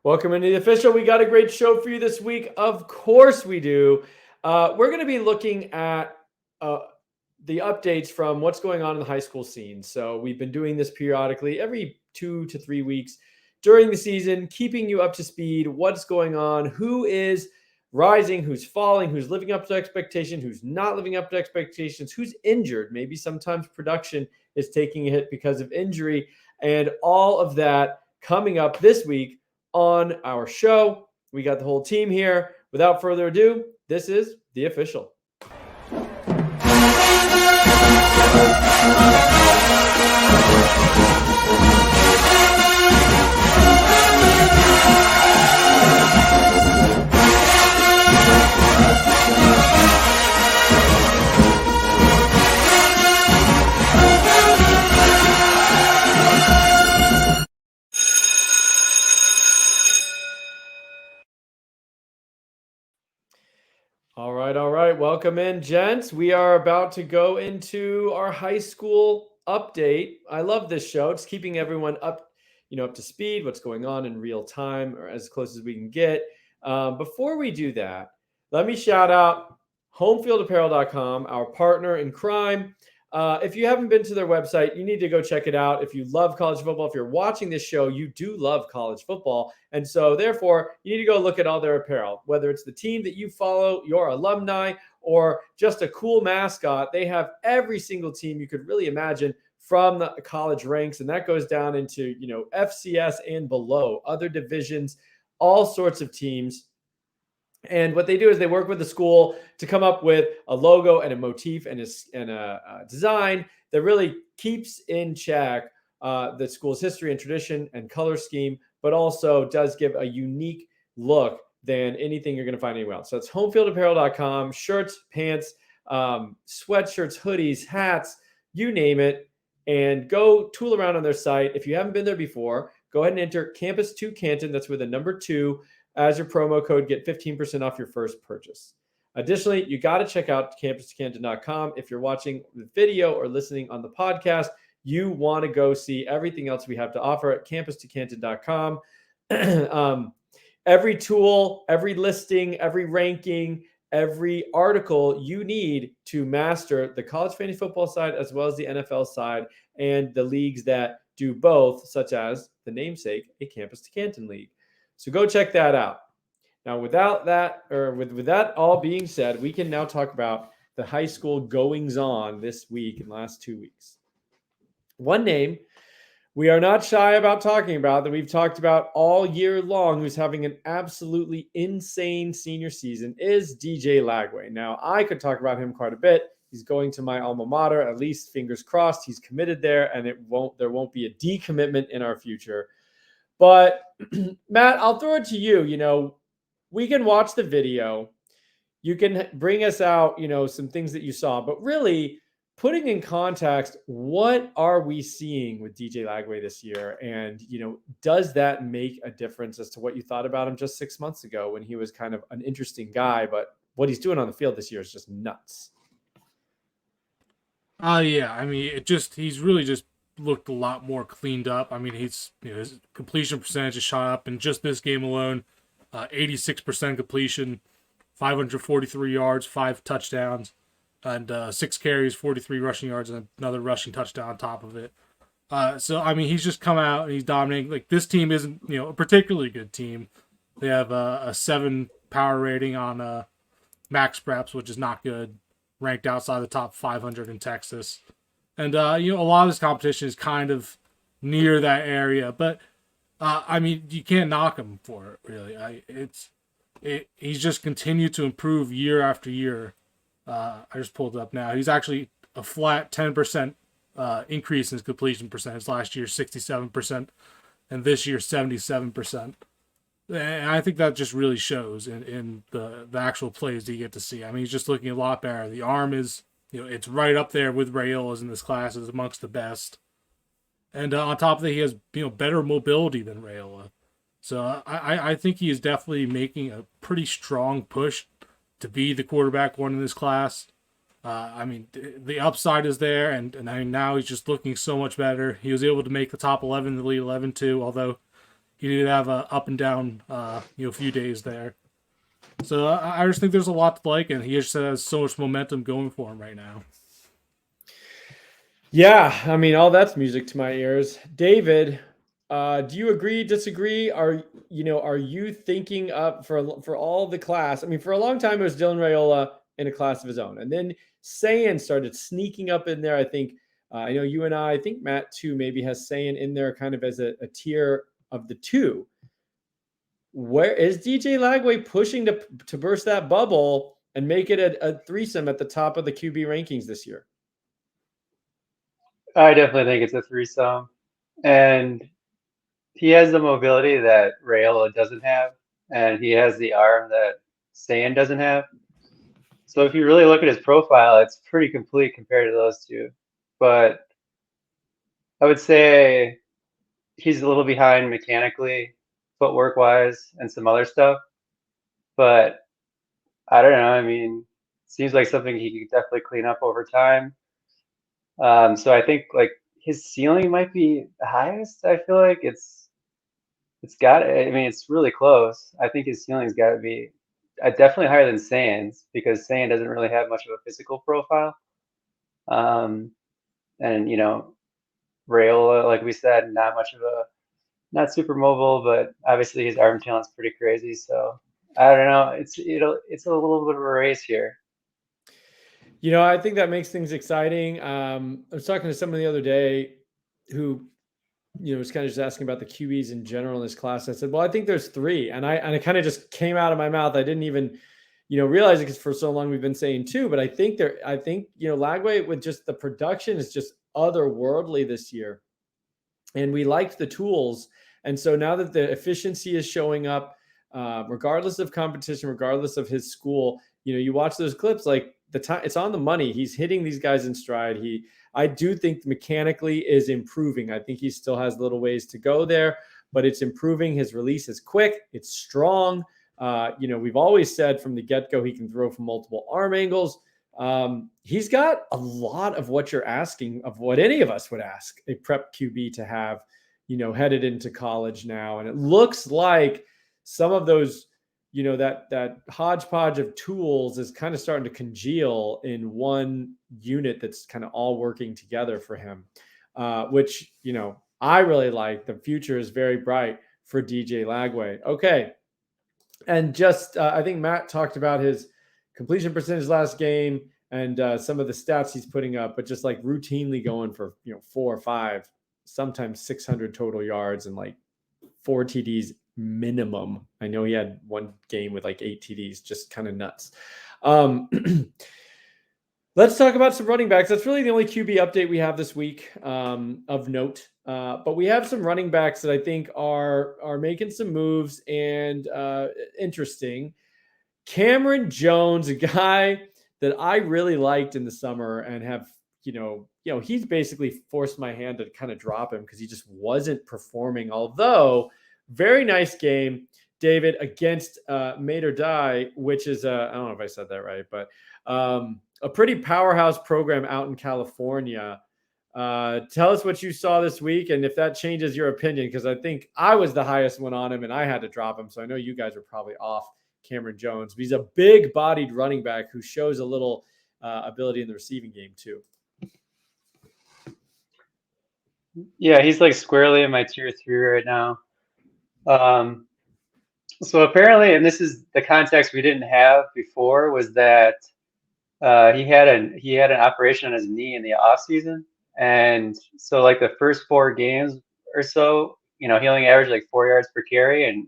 Welcome into the official. We got a great show for you this week. Of course, we do. We're going to be looking at uh, the updates from what's going on in the high school scene. So, we've been doing this periodically every 2 to 3 weeks during the season, keeping you up to speed. What's going on? Who is rising? Who's falling? Who's living up to expectation? Who's not living up to expectations? Who's injured? Maybe sometimes production is taking a hit because of injury, and all of that coming up this week on our show. We got the whole team here. Without further ado, this is the official. All right. Welcome in, gents. We are about to go into our high school update. I love this show. It's keeping everyone up to speed, what's going on in real time, or as close as we can get. Before we do that, let me shout out homefieldapparel.com, our partner in crime. If you haven't been to their website, you need to go check it out. If you love college football, if you're watching this show, you do love college football. And so, therefore, you need to go look at all their apparel, whether it's the team that you follow, your alumni, or just a cool mascot. They have every single team you could really imagine from the college ranks. And that goes down into, FCS and below, other divisions, all sorts of teams. And what they do is they work with the school to come up with a logo and a motif and a design that really keeps in check the school's history and tradition and color scheme, but also does give a unique look than anything you're going to find anywhere else. So it's homefieldapparel.com, shirts, pants, sweatshirts, hoodies, hats, you name it, and go tool around on their site. If you haven't been there before, go ahead and enter Campus2Canton, that's with a number 2, as your promo code. Get 15% off your first purchase. Additionally, you got to check out campus2canton.com. If you're watching the video or listening on the podcast, you want to go see everything else we have to offer at campus2canton.com. Every tool, every listing, every ranking, every article you need to master the college fantasy football side as well as the NFL side and the leagues that do both, such as the namesake, a Campus to Canton League. So go check that out. Now, with that all being said, we can now talk about the high school goings on this week and last 2 weeks. One name we are not shy about talking about, that we've talked about all year long, who's having an absolutely insane senior season, is DJ Lagway. Now, I could talk about him quite a bit. He's going to my alma mater, at least fingers crossed. He's committed there, and there won't be a decommitment in our future. But Matt, I'll throw it to you. We can watch the video. You can bring us out, some things that you saw, but really putting in context, what are we seeing with DJ Lagway this year? And, does that make a difference as to what you thought about him just 6 months ago when he was kind of an interesting guy, but what he's doing on the field this year is just nuts. Yeah. I mean, he's really just looked a lot more cleaned up. I mean, his completion percentage has shot up in just this game alone. 86% completion, 543 yards, 5 touchdowns, and 6 carries, 43 rushing yards, and another rushing touchdown on top of it. So, I mean, he's just come out and he's dominating. Like, this team isn't, a particularly good team. They have a 7 power rating on Max Preps, which is not good, ranked outside the top 500 in Texas. And, a lot of this competition is kind of near that area. But, I mean, you can't knock him for it, really. He's just continued to improve year after year. I just pulled it up now. He's actually a flat 10% increase in his completion percentage. Last year, 67%, and this year, 77%. And I think that just really shows in the actual plays that you get to see. I mean, he's just looking a lot better. The arm is, it's right up there with Rayola's in this class. It's amongst the best. And on top of that, he has, better mobility than Rayola. So I think he is definitely making a pretty strong push to be the quarterback one in this class. I mean, the upside is there, and I mean, now he's just looking so much better. He was able to make the top 11, the lead 11 too, although he did have a up and down, few days there. So I just think there's a lot to like, and he just has so much momentum going for him right now. Yeah, I mean, all that's music to my ears. David, do you agree, disagree? Are you thinking up for all the class? I mean, for a long time it was Dylan Raiola in a class of his own, and then Sayan started sneaking up in there. I think I know you and I think Matt too maybe has Sayan in there kind of as a tier of the two. Where is DJ Lagway pushing to burst that bubble and make it a threesome at the top of the QB rankings this year? I definitely think it's a threesome. And he has the mobility that Rayola doesn't have, and he has the arm that Sand doesn't have. So if you really look at his profile, it's pretty complete compared to those two. But I would say he's a little behind mechanically, footwork wise, and some other stuff. But I don't know. I mean, seems like something he could definitely clean up over time. So I think like his ceiling might be the highest. I feel like it's got. I mean, it's really close. I think his ceiling's got to be definitely higher than Sands because Sand doesn't really have much of a physical profile. Um, and Rayola, like we said, not super mobile, but obviously his arm talent's pretty crazy. So I don't know. It's a little bit of a race here. I think that makes things exciting. I was talking to someone the other day who, was kind of just asking about the QBs in general in this class. I said, well, I think there's three. And it kind of just came out of my mouth. I didn't even, realize it because for so long we've been saying two, but I think Lagway with just the production is just otherworldly this year. And we liked the tools. And so now that the efficiency is showing up, regardless of competition, regardless of his school, you watch those clips, like the time it's on the money. He's hitting these guys in stride. I do think mechanically is improving. I think he still has little ways to go there, but it's improving. His release is quick. It's strong. We've always said from the get-go, he can throw from multiple arm angles. He's got a lot of what you're asking of what any of us would ask a prep QB to have, headed into college now. And it looks like some of those, that hodgepodge of tools is kind of starting to congeal in one unit that's kind of all working together for him, which, I really like. The future is very bright for DJ Lagway. Okay. And just, I think Matt talked about his completion percentage last game and some of the stats he's putting up, but just like routinely going for, 4 or 5, sometimes 600 total yards and like 4 TDs minimum. I know he had one game with like 8 TDs, just kind of nuts. Let's talk about some running backs. That's really the only QB update we have this week of note. But we have some running backs that I think are making some moves and interesting. Cameron Jones, a guy that I really liked in the summer and have, he's basically forced my hand to kind of drop him because he just wasn't performing. Although, very nice game, David, against Made or Die, which is, I don't know if I said that right, but a pretty powerhouse program out in California. Tell us what you saw this week and if that changes your opinion, because I think I was the highest one on him and I had to drop him. So I know you guys are probably off Cameron Jones, but he's a big bodied running back who shows a little ability in the receiving game too. Yeah, he's like squarely in my tier 3 right now. So apparently, and this is the context we didn't have before, was that he had an operation on his knee in the off season, and so like the first 4 games or so, he only averaged like 4 yards per carry, and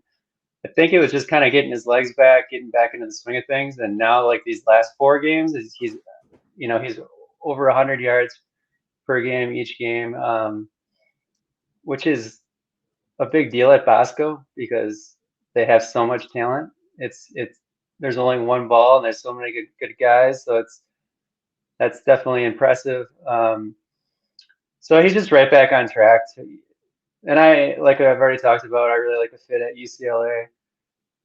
I think it was just kind of getting his legs back, getting back into the swing of things, and now like these last 4 games, he's over 100 yards per game each game, which is a big deal at Bosco because they have so much talent. It's there's only one ball and there's so many good guys, so that's definitely impressive. So he's just right back on track. And like I've already talked about, I really like the fit at UCLA.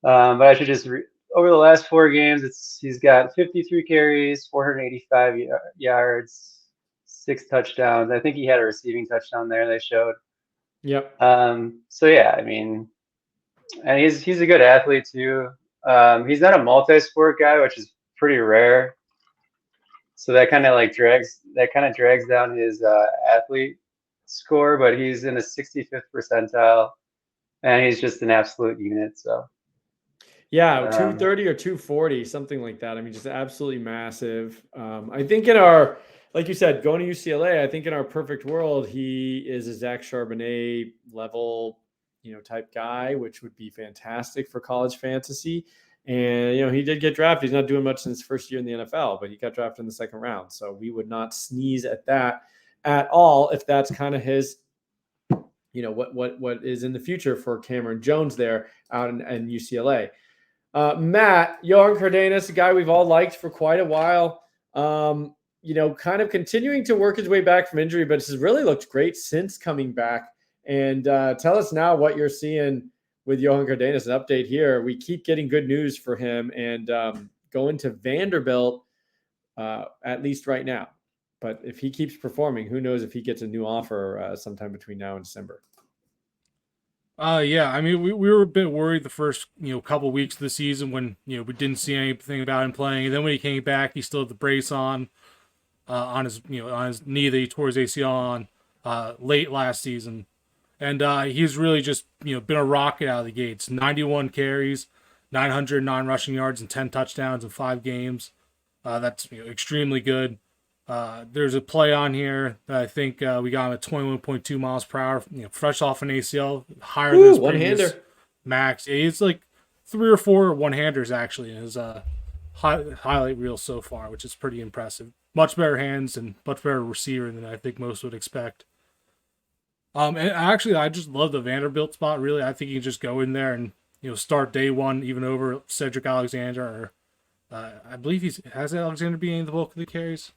But I should just over the last 4 games, he's got 53 carries, 485 yards, 6 touchdowns. I think he had a receiving touchdown there. They showed. Yep. So yeah, I mean, and he's a good athlete too. He's not a multi-sport guy, which is pretty rare. So that kind of drags down his athlete score, but he's in the 65th percentile, and he's just an absolute unit. So Yeah, um, 230 or 240, something like that. I mean, just absolutely massive. I think in our, like you said, going to UCLA, I think in our perfect world, he is a Zach Charbonnet level, type guy, which would be fantastic for college fantasy. And, he did get drafted. He's not doing much in his first year in the NFL, but he got drafted in the second round. So we would not sneeze at that at all if that's kind of his, what is in the future for Cameron Jones there out in UCLA. Matt, Johan Cardenas, a guy we've all liked for quite a while, kind of continuing to work his way back from injury, but has really looked great since coming back. And tell us now what you're seeing with Johan Cardenas. An update here. We keep getting good news for him and going to Vanderbilt, at least right now. But if he keeps performing, who knows if he gets a new offer sometime between now and December. Yeah, I mean, we were a bit worried the first, couple weeks of the season when, we didn't see anything about him playing. And then when he came back, he still had the brace on his, on his knee that he tore his ACL on late last season. And he's really just, been a rocket out of the gates. 91 carries, 909 rushing yards, and 10 touchdowns in 5 games. That's extremely good. There's a play on here that I think we got him at 21.2 miles per hour, fresh off an ACL, higher than his previous max. It's like 3 or 4 one-handers actually in his highlight reel so far, which is pretty impressive. Much better hands and much better receiver than I think most would expect. And actually, I just love the Vanderbilt spot. Really, I think you can just go in there and start day one even over Cedric Alexander, or I believe has Alexander being the bulk of the carries.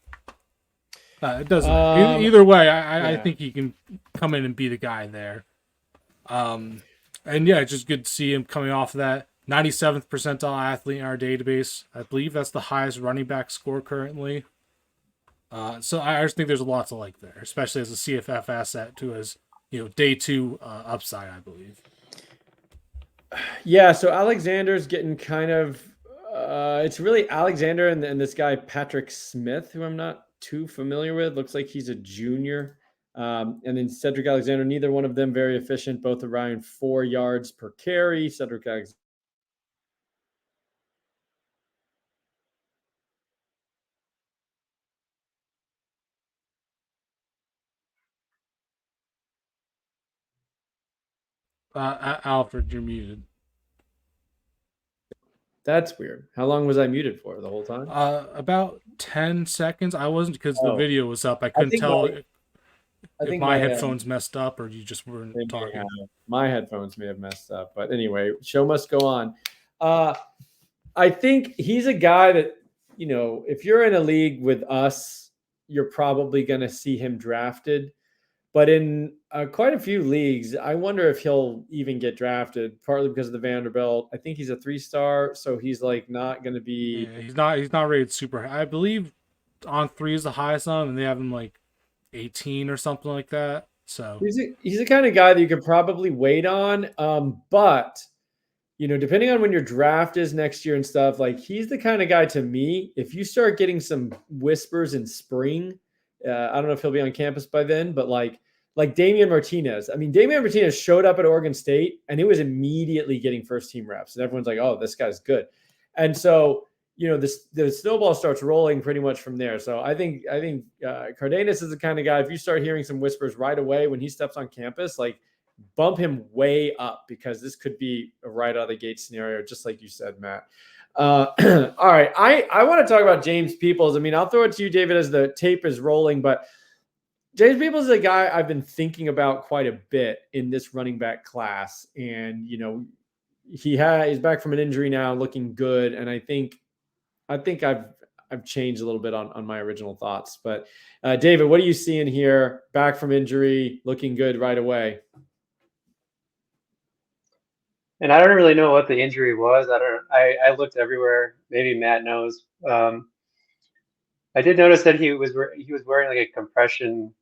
It doesn't. Either way, I think he can come in and be the guy there. And yeah, it's just good to see him coming off of that 97th percentile athlete in our database. I believe that's the highest running back score currently. So I just think there's a lot to like there, especially as a CFF asset to his day 2 upside, I believe. Yeah, so Alexander's getting kind of it's really Alexander and this guy Patrick Smith, who I'm not too familiar with. Looks like he's a junior. And then Cedric Alexander, neither one of them very efficient, both around 4 yards per carry. Cedric Alexander. Alfred, you're muted. That's weird. How long was I muted for? The whole time? About 10 seconds. I wasn't because the video was up. I couldn't tell if my headphones messed up or you just weren't talking. My headphones may have messed up. But anyway, show must go on. I think he's a guy that, if you're in a league with us, you're probably going to see him drafted. But in quite a few leagues, I wonder if he'll even get drafted, partly because of the Vanderbilt. I think he's a 3-star, so he's like not going to be. Yeah, he's not rated super high. I believe on 3 is the highest on, and they have him like 18 or something like that. So he's the kind of guy that you could probably wait on. But depending on when your draft is next year and stuff, like he's the kind of guy to me. If you start getting some whispers in spring. I don't know if he'll be on campus by then, but like Damian Martinez. I mean, Damian Martinez showed up at Oregon State and it was immediately getting first team reps. And everyone's like, oh, this guy's good. And so, the snowball starts rolling pretty much from there. So I think Cardenas is the kind of guy, if you start hearing some whispers right away when he steps on campus, like bump him way up because this could be a right out of the gate scenario, just like you said, Matt. All right. I want to talk about James Peoples. I mean, I'll throw it to you, David, as the tape is rolling, but James Peoples is a guy I've been thinking about quite a bit in this running back class. And, he's back from an injury now, looking good. And I think I've changed a little bit on my original thoughts, but David, what are you seeing here? Back from injury, looking good right away. And I don't really know what the injury was. I looked everywhere. Maybe Matt knows. I did notice that he was wearing like a compression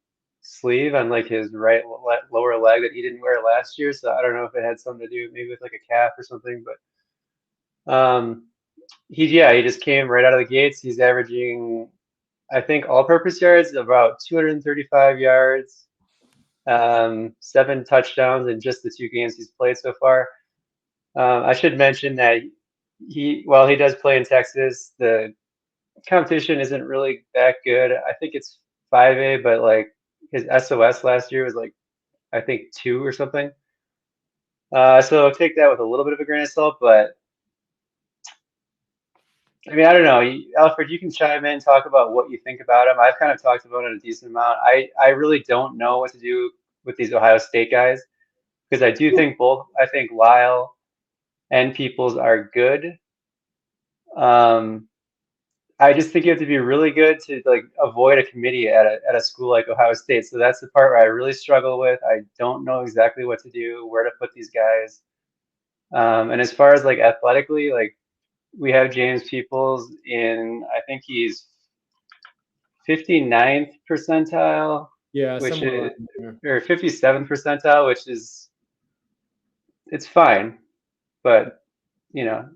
sleeve on like his right lower leg that he didn't wear last year. So I don't know if it had something to do maybe with like a calf or something, but he just came right out of the gates. He's averaging, I think, all-purpose yards about 235 yards, 7 touchdowns in just the 2 games he's played so far. I should mention that while he does play in Texas, the competition isn't really that good. I think it's 5A, but like his SOS last year was like, I think 2 or something. So take that with a little bit of a grain of salt, but I mean, I don't know. Alfred, you can chime in, talk about what you think about him. I've kind of talked about it a decent amount. I really don't know what to do with these Ohio State guys because I do think I think Lyle and Peoples are good. I just think you have to be really good to like avoid a committee at a school like Ohio State. So that's the part where I really struggle with. I don't know exactly what to do, where to put these guys. And as far as like athletically, like we have James Peoples I think he's 59th percentile, Yeah, which somewhere is, around there. or 57th percentile, which is, it's fine, but you know,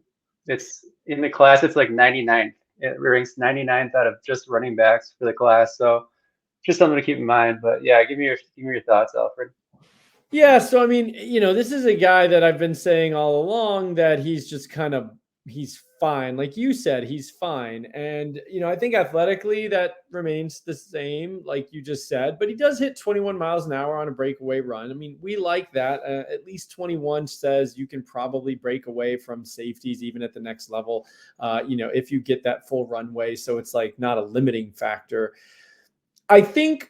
it's in the class, it's like 99th. It ranks 99th out of just running backs for the class. So just something to keep in mind. But yeah, give me your thoughts, Alfred. Yeah, so I mean, this is a guy that I've been saying all along that he's just he's fine. Like you said, he's fine. And I think athletically that remains the same, like you just said, but he does hit 21 miles an hour on a breakaway run. I mean, we like that. At least 21 says you can probably break away from safeties even at the next level, if you get that full runway. So it's like not a limiting factor. I think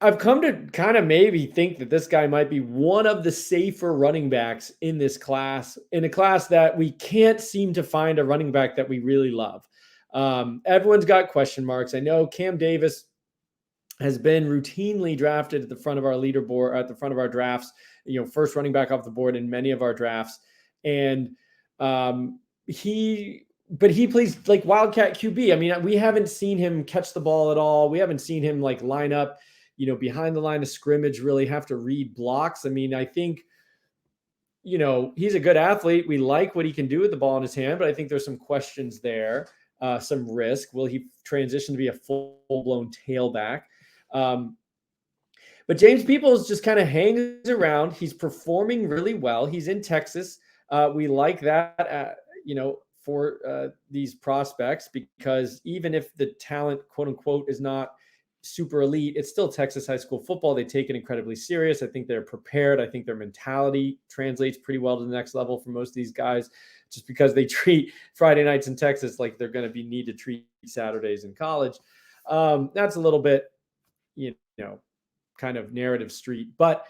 I've come to kind of maybe think that this guy might be one of the safer running backs in this class, in a class that we can't seem to find a running back that we really love. Everyone's got question marks. I know Cam Davis has been routinely drafted at the front of our leaderboard, at the front of our drafts, first running back off the board in many of our drafts. And he plays like Wildcat QB. I mean, we haven't seen him catch the ball at all. We haven't seen him like line up, behind the line of scrimmage, really have to read blocks. I mean, I think, he's a good athlete. We like what he can do with the ball in his hand, but I think there's some questions there, some risk. Will he transition to be a full-blown tailback? But James Peoples just kind of hangs around. He's performing really well. He's in Texas. We like that, for these prospects, because even if the talent, quote unquote, is not super elite, it's still Texas high school football. They take it incredibly serious. I think they're prepared. I think their mentality translates pretty well to the next level for most of these guys, just because they treat Friday nights in Texas like they're going to need to treat Saturdays in college. That's a little bit, kind of narrative street, but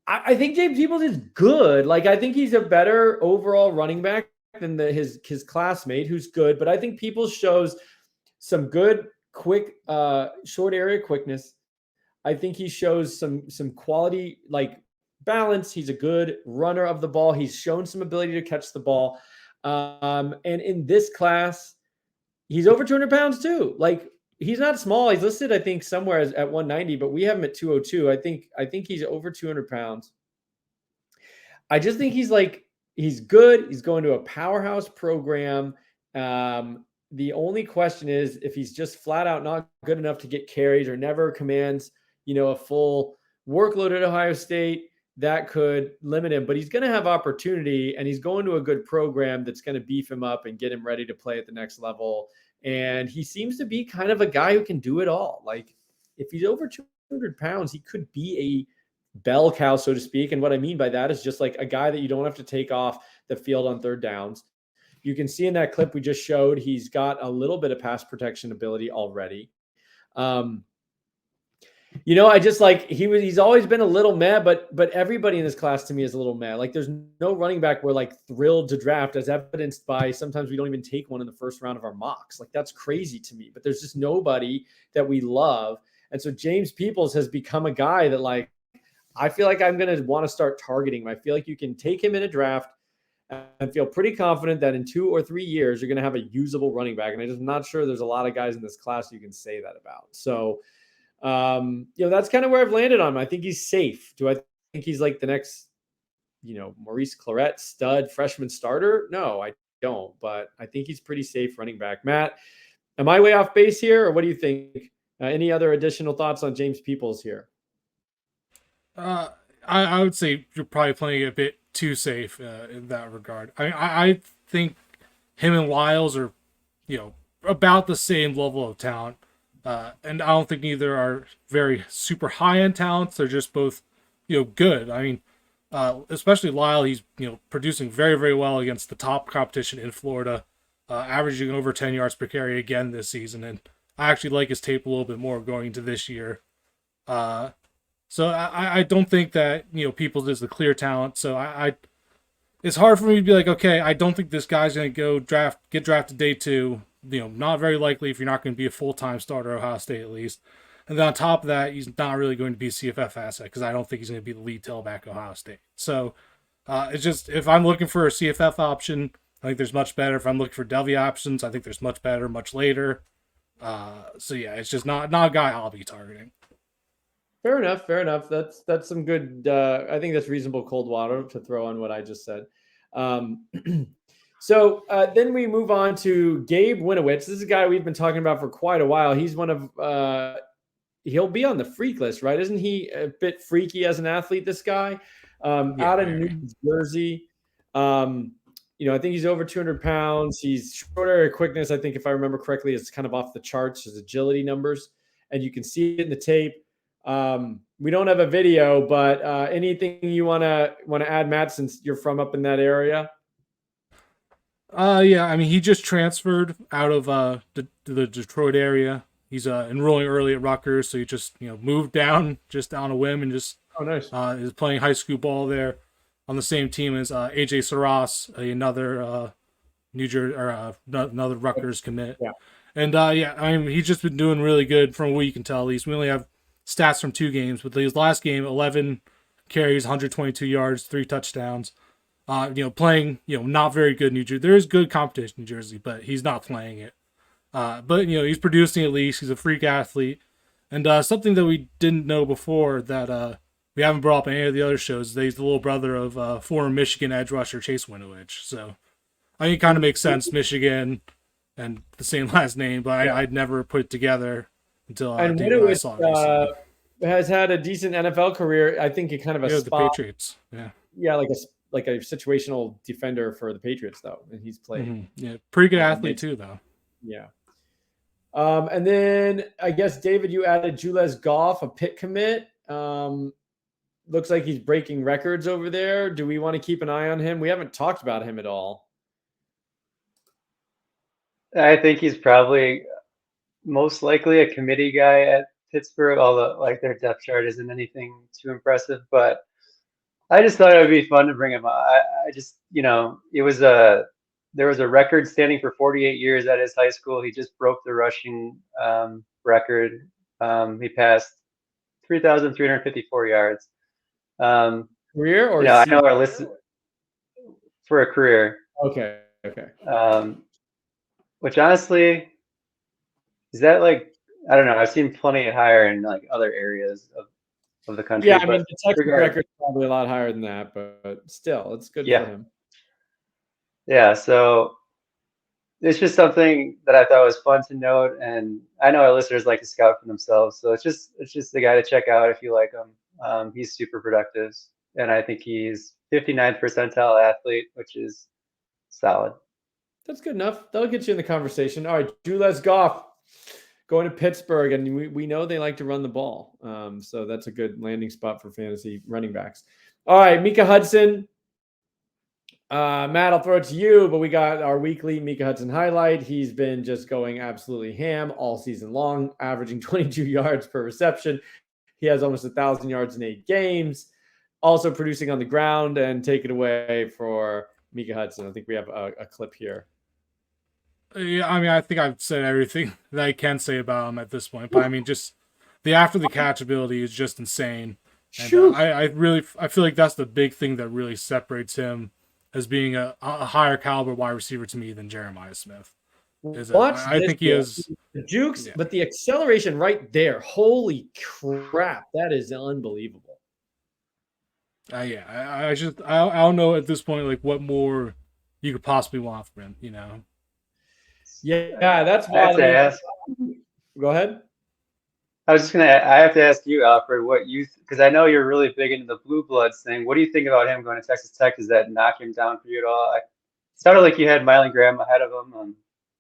I think James Peoples is good. Like, I think he's a better overall running back than his classmate, who's good, but I think Peoples shows some good quick short area quickness. I think he shows some quality, like balance. He's a good runner of the ball. He's shown some ability to catch the ball. And in this class, he's over 200 pounds too. Like, he's not small. He's listed, I think, somewhere at 190, but we have him at 202. I think he's over 200 pounds. I just think he's good. He's going to a powerhouse program. The only question is if he's just flat out not good enough to get carries or never commands, a full workload at Ohio State, that could limit him. But he's going to have opportunity, and he's going to a good program that's going to beef him up and get him ready to play at the next level. And he seems to be kind of a guy who can do it all. Like, if he's over 200 pounds, he could be a bell cow, so to speak. And what I mean by that is just like a guy that you don't have to take off the field on third downs. You can see in that clip we just showed, he's got a little bit of pass protection ability already. I just like, he's always been a little meh, but everybody in this class to me is a little meh. Like, there's no running back we're like thrilled to draft, as evidenced by sometimes we don't even take one in the first round of our mocks. Like, that's crazy to me, but there's just nobody that we love. And so James Peoples has become a guy that, like, I feel like I'm going to want to start targeting him. I feel like you can take him in a draft and feel pretty confident that in 2 or 3 years, you're going to have a usable running back. And I'm just not sure there's a lot of guys in this class you can say that about. So That's kind of where I've landed on him. I think he's safe. Do I think he's like the next, Maurice Claret stud freshman starter? No, I don't. But I think he's pretty safe running back. Matt, am I way off base here, or what do you think? Any other additional thoughts on James Peoples here? I would say you're probably playing a bit too safe in that regard. I think him and Lyles are, about the same level of talent. And I don't think either are very super high end talents. They're just both, good. I mean, especially Lyle, he's producing very very well against the top competition in Florida, averaging over 10 yards per carry again this season. And I actually like his tape a little bit more going into this year. So I don't think that Peoples is the clear talent. So I it's hard for me to be like, okay, I don't think this guy's going to get drafted day 2. Not very likely if you're not going to be a full-time starter at Ohio State at least. And then on top of that, he's not really going to be a CFF asset because I don't think he's going to be the lead tailback at Ohio State. So it's just, if I'm looking for a CFF option, I think there's much better. If I'm looking for Delvey options, I think there's much better, much later. So yeah, it's just not a guy I'll be targeting. Fair enough. That's some good. I think that's reasonable cold water to throw on what I just said. So then we move on to Gabe Winowitz. This is a guy we've been talking about for quite a while. He's one of he'll be on the freak list, right? Isn't he a bit freaky as an athlete? This guy out of New Jersey. I think he's over 200 pounds. He's short area quickness. I think if I remember correctly, it's kind of off the charts. His agility numbers, and you can see it in the tape. We don't have a video, but anything you want to add, Matt, since you're from up in that area? Yeah, I mean, he just transferred out of the Detroit area. He's enrolling early at Rutgers, so he just moved down just on a whim and just nice. Is playing high school ball there on the same team as AJ Saras, another New Jersey or another Rutgers commit. Yeah. And I mean, he's just been doing really good from what you can tell. At least we only have stats from 2 games, but his last game, 11 carries, 122 yards, 3 touchdowns. Playing, not very good New Jersey. There is good competition in New Jersey, but he's not playing it. But he's producing at least. He's a freak athlete. And something that we didn't know before that we haven't brought up in any of the other shows is that he's the little brother of former Michigan edge rusher Chase Winovich. So I think it kind of makes sense, Michigan and the same last name, but I'd never put it together until and I saw it. Has had a decent NFL career. I think it kind of a spot. The Patriots. Yeah, like a situational defender for the Patriots, though, and he's played. Mm-hmm. Yeah, pretty good athlete too, though. Yeah. And then I guess David, you added Jules Goff, a Pitt commit. Looks like he's breaking records over there. Do we want to keep an eye on him? We haven't talked about him at all. I think he's probably most likely a committee guy at Pittsburgh, although their depth chart isn't anything too impressive, but I just thought it would be fun to bring him up. I just, there was a record standing for 48 years at his high school. He just broke the rushing record. He passed 3,354 yards. Career or I know our list for a career. Okay. Which honestly, is that I don't know. I've seen plenty higher in other areas of the country. Yeah, I mean, the Texas record is probably a lot higher than that, but still, it's good for him. Yeah, so it's just something that I thought was fun to note, and I know our listeners like to scout for themselves, so it's just the guy to check out if you like him. He's super productive, and I think he's 59th percentile athlete, which is solid. That's good enough. That'll get you in the conversation. All right, Jules Goff going to Pittsburgh, and we know they like to run the ball. So that's a good landing spot for fantasy running backs. All right, Micah Hudson. Matt, I'll throw it to you, but we got our weekly Micah Hudson highlight. He's been just going absolutely ham all season long, averaging 22 yards per reception. He has almost 1,000 yards in 8 games. Also producing on the ground, and take it away for Micah Hudson. I think we have a clip here. Yeah, I mean, I think I've said everything that I can say about him at this point. But I mean, just the after the catch ability is just insane. And I feel like that's the big thing that really separates him as being a higher caliber wide receiver to me than Jeremiah Smith. Watch I this. think he has. The jukes, Yeah, but the acceleration right there. Holy crap. That is unbelievable. yeah. I don't know at this point like what more you could possibly want from him. Yeah, that's I have wild. I to mean, ask. go ahead. I was just gonna. I have to ask you, Alfred, what you because I know you're really big into the Blue Bloods thing. What do you think about him going to Texas Tech? Does that knock him down for you at all? It sounded like you had Miley Graham ahead of him.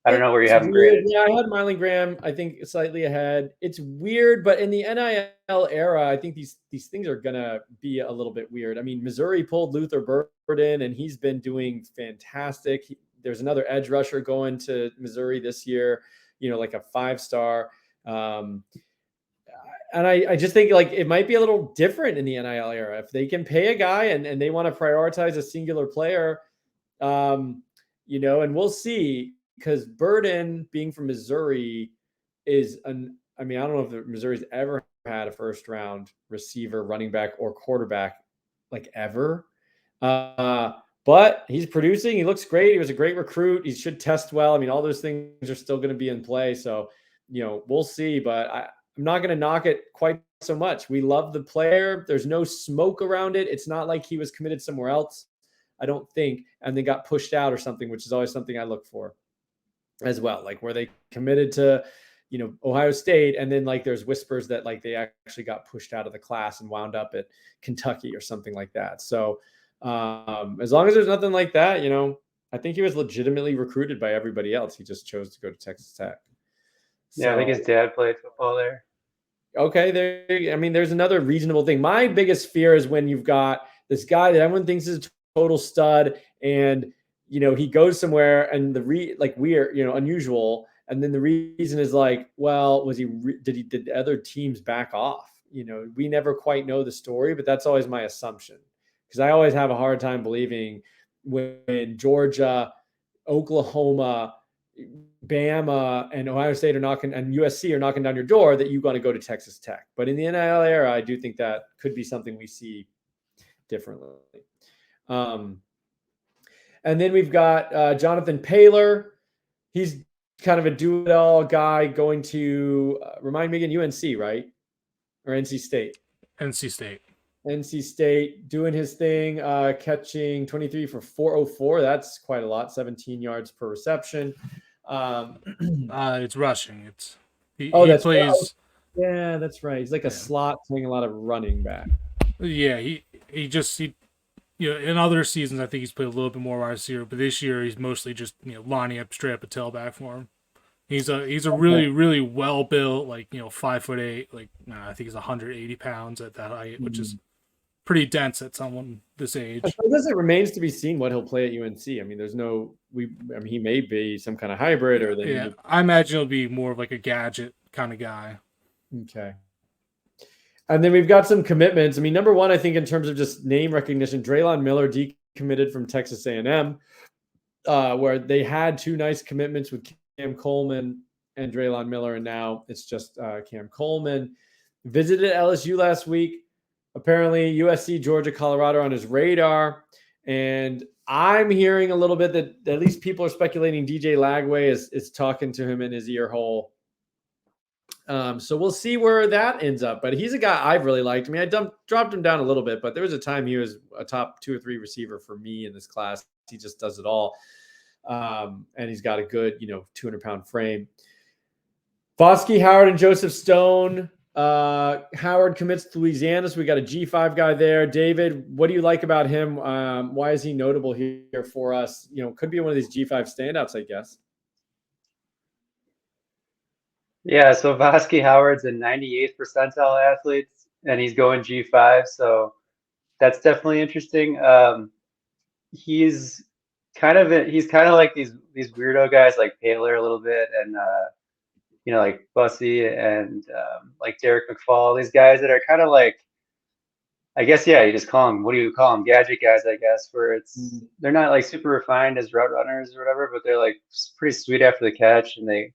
I don't know where you It's have him weird. graded. Yeah, I had Miley Graham, I think slightly ahead. It's weird, but in the NIL era, I think these things are gonna be a little bit weird. I mean, Missouri pulled Luther Burden, and he's been doing fantastic. There's another edge rusher going to Missouri this year, like a 5-star. And I just think like it might be a little different in the NIL era. If they can pay a guy and they want to prioritize a singular player, and we'll see, because Burden being from Missouri is I mean, I don't know if Missouri's ever had a first round receiver, running back, or quarterback like ever. But he's producing. He looks great. He was a great recruit. He should test well. I mean, all those things are still going to be in play. So, we'll see. But I'm not going to knock it quite so much. We love the player. There's no smoke around it. It's not like he was committed somewhere else, I don't think, and they got pushed out or something, which is always something I look for as well. Like, where they committed to, Ohio State, and then like there's whispers that like they actually got pushed out of the class and wound up at Kentucky or something like that. So as long as there's nothing like that, I think he was legitimately recruited by everybody else. He just chose to go to Texas Tech. Yeah, I think So, his dad played football there. okay, there's another reasonable thing. My biggest fear is when you've got this guy that everyone thinks is a total stud, and he goes somewhere and like weird, unusual, and then the reason is like, well, was he did other teams back off? We never quite know the story, but that's always my assumption, because I always have a hard time believing when Georgia, Oklahoma, Bama, and Ohio State are knocking, and USC are knocking down your door, that you want to go to Texas Tech. But in the NIL era, I do think that could be something we see differently. And then we've got Jonathan Paylor. He's kind of a do-it-all guy going to remind me again, UNC, right? Or NC State? NC State. NC State doing his thing, catching 23 for 404. That's quite a lot, 17 yards per reception. It's rushing. He that's plays. right. Yeah, that's right. He's like a slot playing a lot of running back. Yeah, he in other seasons I think he's played a little bit more wide receiver, but this year he's mostly just lining up straight up a tailback for him. He's a really really well built, like 5'8", like I think he's 180 pounds at that height, which is pretty dense at someone this age. I guess it remains to be seen what he'll play at UNC. I mean, he may be some kind of hybrid, or I imagine he'll be more of like a gadget kind of guy. Okay. And then we've got some commitments. I mean, number one, I think in terms of just name recognition, Draylon Miller decommitted from Texas A&M, where they had two nice commitments with Cam Coleman and Draylon Miller, and now it's just Cam Coleman. Visited LSU last week. Apparently, USC, Georgia, Colorado on his radar. And I'm hearing a little bit that at least people are speculating DJ Lagway is talking to him in his ear hole. So we'll see where that ends up. But he's a guy I've really liked. I mean, I dropped him down a little bit, but there was a time he was a top 2 or 3 receiver for me in this class. He just does it all. And he's got a good, 200-pound frame. Bosky, Howard, and Joseph Stone. Howard commits to Louisiana, so we got a G5 guy there. David, what do you like about him? Why is he notable here for us? Could be one of these G5 standouts, I guess. Yeah, so Bosky Howard's a 98th percentile athlete, and he's going G5, so that's definitely interesting. He's kind of like these weirdo guys like Paylor a little bit, and like Bussy and like Derek McFall, these guys that are kind of like, I guess, yeah, you just call them, what do you call them? Gadget guys, I guess, where they're not like super refined as route runners or whatever, but they're like pretty sweet after the catch, and they,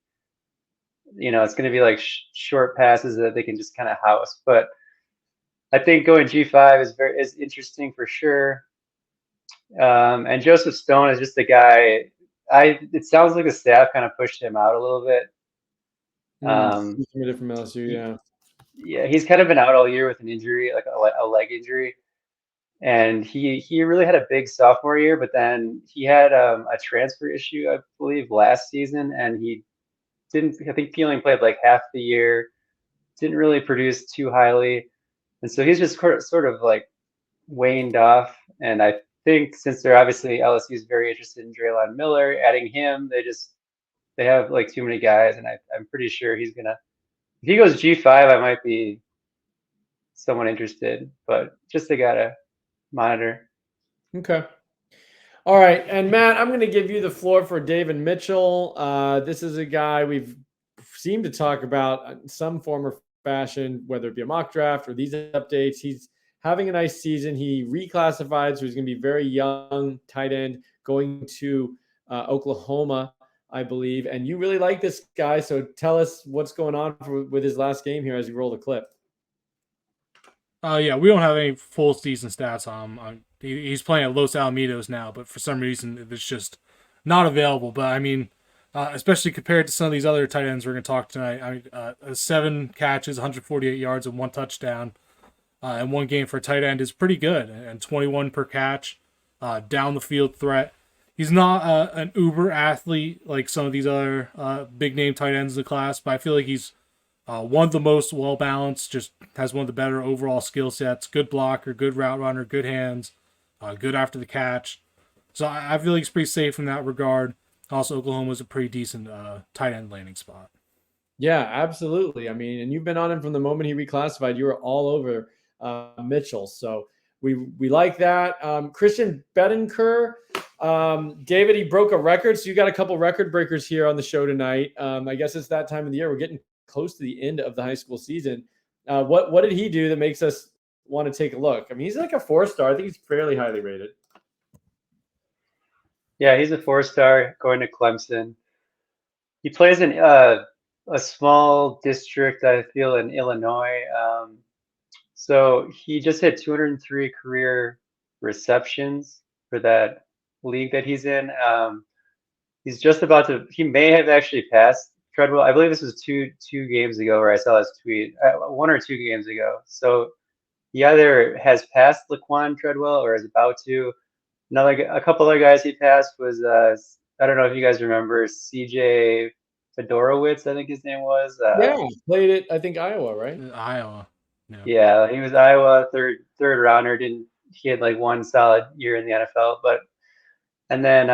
it's going to be like short passes that they can just kind of house. But I think going G5 is interesting for sure. And Joseph Stone is just a guy. it sounds like the staff kind of pushed him out a little bit. He's committed from LSU, yeah. Yeah, he's kind of been out all year with an injury, like a leg injury. And he really had a big sophomore year, but then he had a transfer issue, I believe, last season, and he didn't. I think he only played like half the year, didn't really produce too highly, and so he's just sort of like waned off. And I think since they're obviously LSU is very interested in Draylon Miller, adding him, they have like too many guys, and I'm pretty sure he's gonna. If he goes G5, I might be someone interested, but just they gotta monitor. Okay. All right. And Matt, I'm going to give you the floor for David Mitchell. This is a guy we've seemed to talk about in some form or fashion, whether it be a mock draft or these updates. He's having a nice season. He reclassified, so he's going to be very young tight end going to Oklahoma, I believe. And you really like this guy. So tell us what's going on with his last game here as you roll the clip. Yeah, we don't have any full season stats on him. He's playing at Los Alamitos now, but for some reason it's just not available. But I mean, especially compared to some of these other tight ends we're going to talk tonight. I mean, 7 catches, 148 yards, and 1 touchdown, in one game for a tight end is pretty good. And 21 per catch, down the field threat. He's not an uber athlete like some of these other big name tight ends in the class, but I feel like he's one of the most well balanced. Just has one of the better overall skill sets. Good blocker, good route runner, good hands. Good after the catch. So I feel like it's pretty safe in that regard. Also, Oklahoma's a pretty decent tight end landing spot. Yeah, absolutely. I mean, and you've been on him from the moment he reclassified. You were all over Mitchell. So we like that. Christian Bedenker, David, he broke a record. So you got a couple record breakers here on the show tonight. I guess it's that time of the year. We're getting close to the end of the high school season. What did he do that makes us want to take a look? I mean, he's like a 4-star. I think he's fairly highly rated. Yeah, he's a 4-star going to Clemson. He plays in a small district, I feel, in Illinois. So he just had 203 career receptions for that league that he's in. He's just about to. He may have actually passed Treadwell. I believe this was two games ago where I saw his tweet. 1 or 2 games ago. So he either has passed Laquan Treadwell or is about to. A couple other guys he passed was I don't know if you guys remember CJ Fedorowicz, I think his name was. Yeah, played it. I think Iowa, right? Iowa. Yeah, he was Iowa third rounder. He had like 1 solid year in the NFL, and then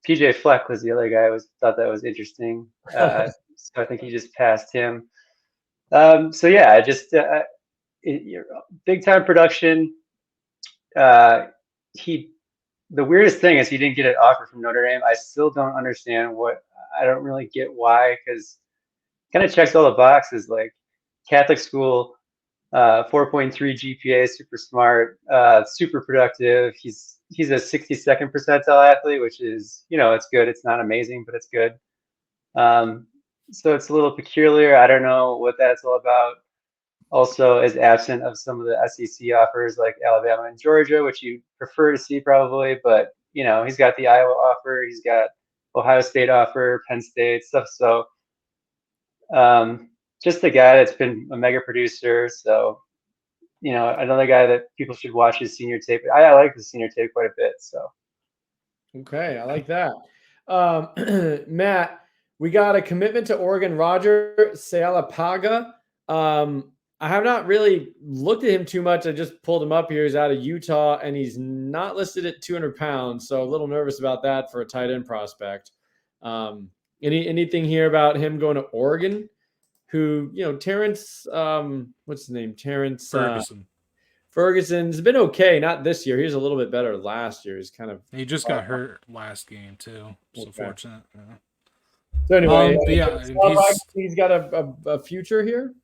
PJ Fleck was the other guy. Thought that was interesting. So I think he just passed him. So yeah, just big time production. The weirdest thing is he didn't get an offer from Notre Dame. I still don't understand I don't really get why, because kind of checks all the boxes, like Catholic school, 4.3 GPA, super smart, super productive. He's a 62nd percentile athlete, which is, it's good. It's not amazing, but it's good. So it's a little peculiar. I don't know what that's all about. Also is absent of some of the SEC offers like Alabama and Georgia, which you prefer to see probably, but he's got the Iowa offer, he's got Ohio State offer, Penn State stuff. So just a guy that's been a mega producer. So, another guy that people should watch his senior tape. I like the senior tape quite a bit. So okay, I like that. Matt, we got a commitment to Oregon, Roger Sealapaga. I have not really looked at him too much. I just pulled him up here. He's out of Utah, and he's not listed at 200 pounds, so a little nervous about that for a tight end prospect. Anything here about him going to Oregon? Who, Terrence, what's his name? Terrence Ferguson. Ferguson's been okay. Not this year. He was a little bit better last year. He's kind of. He just got hurt last game too. It's unfortunate. Yeah. So anyway, he's got a future here.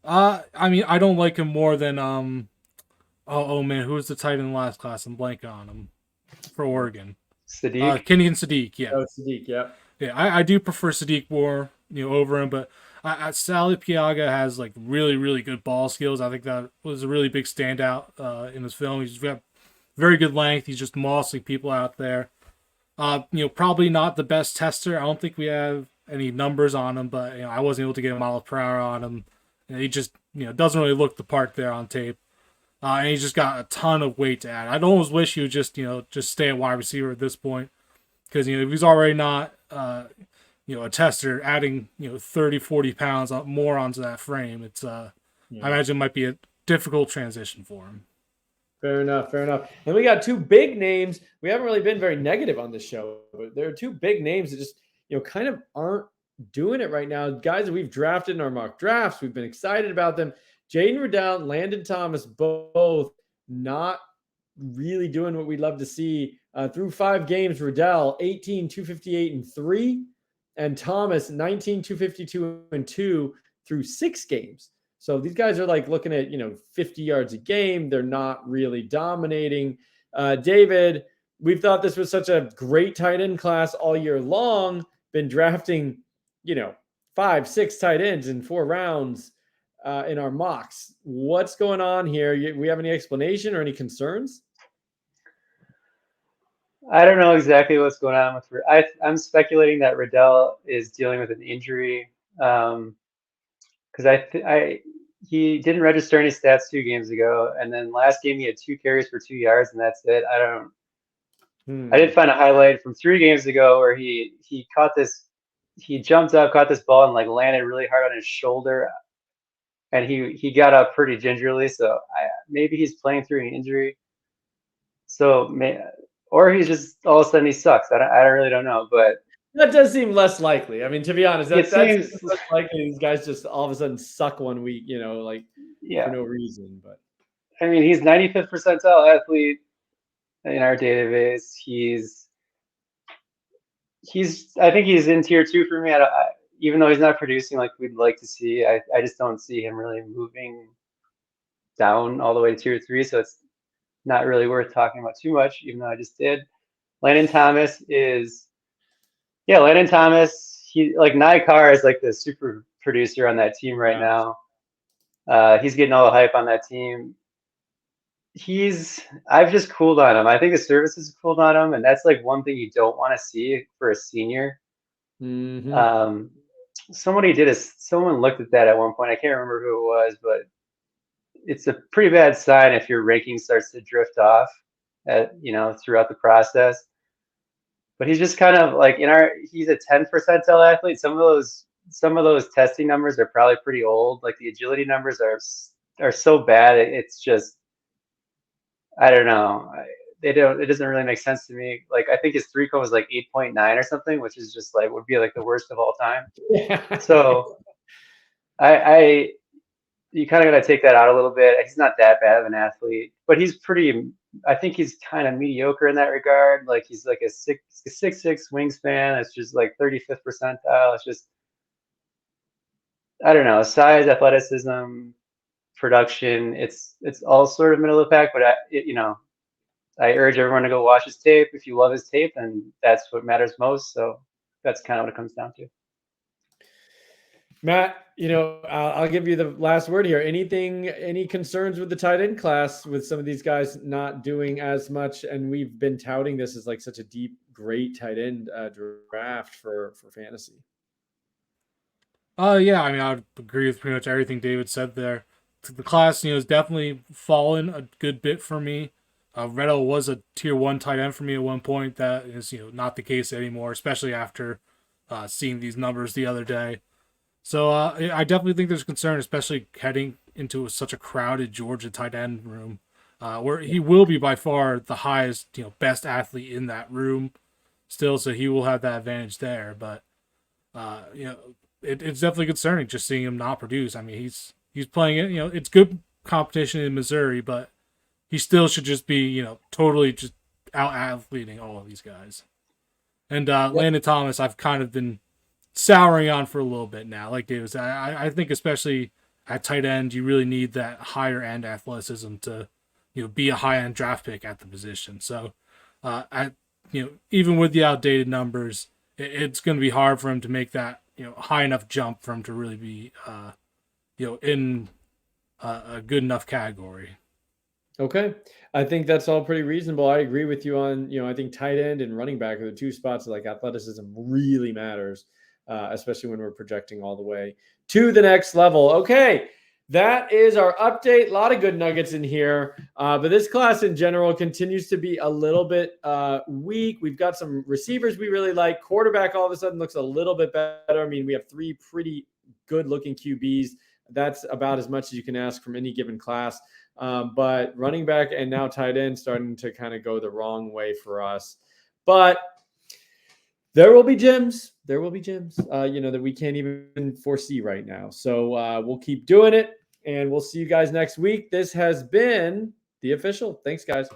I mean, I don't like him more than oh man, who was the tight end last class? I'm blanking on him for Oregon. Sadiq. Kenyon Sadiq, yeah. Oh, Sadiq, yeah. Yeah, I do prefer Sadiq more, over him, but Sally Piaga has like really, really good ball skills. I think that was a really big standout in his film. He's got very good length. He's just mossing people out there. Probably not the best tester. I don't think we have any numbers on him, but I wasn't able to get a mile per hour on him. He just doesn't really look the part there on tape. And he's just got a ton of weight to add. I'd almost wish he would just stay a wide receiver at this point, because if he's already not a tester, adding 30, 40 pounds more onto that frame, it's I imagine it might be a difficult transition for him. Fair enough. Fair enough. And we got two big names. We haven't really been very negative on this show, but there are two big names that just, kind of aren't doing it right now. Guys that we've drafted in our mock drafts, we've been excited about them. Jaden Riddell and Landon Thomas both not really doing what we'd love to see. Through 5 games, Riddell 18, 258, and 3, and Thomas 19, 252, and 2 through 6 games. So these guys are like looking at, 50 yards a game. They're not really dominating. David, we've thought this was such a great tight end class all year long. Been drafting, 5, 6 tight ends in 4 rounds in our mocks. What's going on here? We have any explanation or any concerns? I don't know exactly what's going on with. I'm speculating that Riddell is dealing with an injury. Because he didn't register any stats 2 games ago, and then last game he had 2 carries for 2 yards, and that's it. I did find a highlight from 3 games ago where he jumped up, caught this ball, and like landed really hard on his shoulder, and he got up pretty gingerly. So maybe he's playing through an injury. So or he's just all of a sudden he sucks. I really don't know, but. That does seem less likely. I mean, to be honest, that's seems less likely. These guys just all of a sudden suck one week, for no reason. But I mean, he's 95th percentile athlete in our database. I think he's in tier 2 for me. Even though he's not producing like we'd like to see, I just don't see him really moving down all the way to tier 3. So it's not really worth talking about too much, even though I just did. Landon Thomas, he like Nye Carr is like the super producer on that team right now. He's getting all the hype on that team. I've just cooled on him. I think the services have cooled on him, and that's like one thing you don't want to see for a senior. mm-hmm. Someone looked at that at one point. I can't remember who it was, but it's a pretty bad sign if your ranking starts to drift off throughout the process. But he's just kind of like he's a 10th percentile athlete. Some of those testing numbers are probably pretty old. Like the agility numbers are so bad. It's just, I don't know. It doesn't really make sense to me. Like I think his 3-cone was like 8.9 or something, which is just like would be like the worst of all time. Yeah. So you kind of got to take that out a little bit. He's not that bad of an athlete, but I think he's kind of mediocre in that regard. Like he's like a 6'6" wingspan. That's just like 35th percentile. It's just, I don't know, size, athleticism, production. It's all sort of middle of the pack, but I urge everyone to go watch his tape. If you love his tape, then that's what matters most. So that's kind of what it comes down to. Matt, I'll give you the last word here. Any concerns with the tight end class with some of these guys not doing as much? And we've been touting this as like such a deep, great tight end draft for fantasy. Yeah, I mean, I would agree with pretty much everything David said there. The class, has definitely fallen a good bit for me. Riddell was a tier 1 tight end for me at one point. That is, not the case anymore, especially after seeing these numbers the other day. So I definitely think there's concern, especially heading into such a crowded Georgia tight end room, where he will be by far the highest, best athlete in that room still. So he will have that advantage there. But, it's definitely concerning just seeing him not produce. I mean, he's playing it, it's good competition in Missouri, but he still should just be, totally just out athleting all of these guys. And Landon Thomas, I've kind of been souring on for a little bit now. Like David said, I think especially at tight end, you really need that higher end athleticism to, be a high end draft pick at the position. So, even with the outdated numbers, it's going to be hard for him to make that, high enough jump for him to really be, in a good enough category. Okay. I think that's all pretty reasonable. I agree with you on, I think tight end and running back are the two spots that, like, athleticism really matters, especially when we're projecting all the way to the next level. Okay. That is our update. A lot of good nuggets in here. But this class in general continues to be a little bit weak. We've got some receivers we really like. Quarterback all of a sudden looks a little bit better. I mean, we have 3 pretty good looking QBs. That's about as much as you can ask from any given class. But running back and now tight end starting to kind of go the wrong way for us. But there will be gems. There will be gems, that we can't even foresee right now. So we'll keep doing it, and we'll see you guys next week. This has been The Official. Thanks, guys.